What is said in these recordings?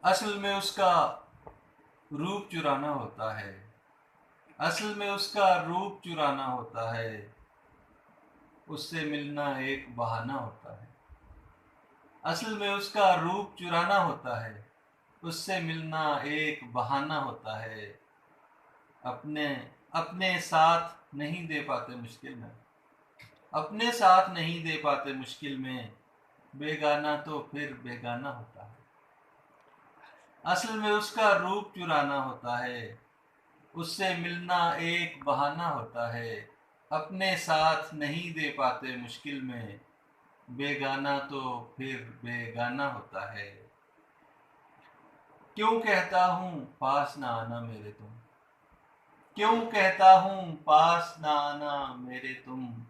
असल में उसका रूप चुराना होता है। असल में उसका रूप चुराना होता है। उससे मिलना एक बहाना होता है। असल में उसका रूप चुराना होता है। उससे मिलना एक बहाना होता है। अपने अपने साथ नहीं दे पाते मुश्किल में। अपने साथ नहीं दे पाते मुश्किल में। बेगाना तो फिर बेगाना होता है। असल में उसका रूप चुराना होता है। उससे मिलना एक बहाना होता है। अपने साथ नहीं दे पाते मुश्किल में। बेगाना तो फिर बेगाना होता है। क्यों कहता हूँ पास ना आना मेरे तुम। क्यों कहता हूँ पास ना आना मेरे तुम।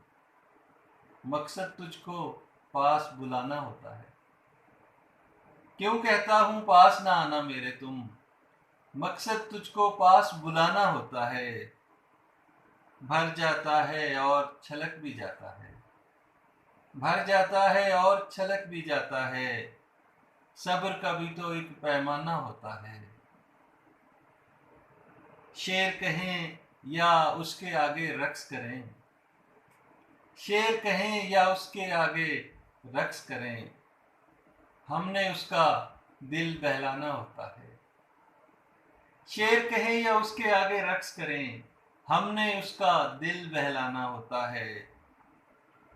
मकसद तुझको पास बुलाना होता है। क्यों कहता हूँ पास ना आना मेरे तुम। मकसद तुझको पास बुलाना होता है। भर जाता है और छलक भी जाता है। भर जाता है और छलक भी जाता है। सब्र का भी तो एक पैमाना होता है। शेर कहें या उसके आगे रक्स करें। शेर कहें या उसके आगे रक्स करें। हमने उसका दिल बहलाना होता है। शेर कहें या उसके आगे रक्स करें। हमने उसका दिल बहलाना होता है।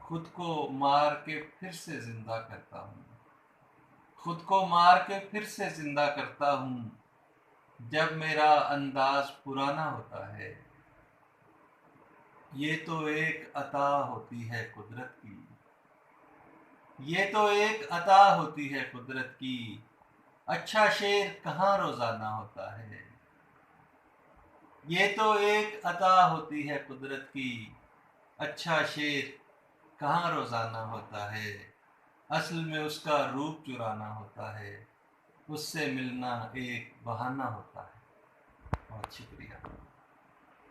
खुद को मार के फिर से जिंदा करता हूँ। खुद को मार के फिर से जिंदा करता हूँ। जब मेरा अंदाज पुराना होता है। ये तो एक अता होती है कुदरत की। ये तो एक अता होती है कुदरत की। अच्छा शेर कहाँ रोजाना होता है। ये तो एक अता होती है कुदरत की। अच्छा शेर कहाँ रोजाना होता है। असल में उसका रूप चुराना होता है। उससे मिलना एक बहाना होता है। बहुत शुक्रिया।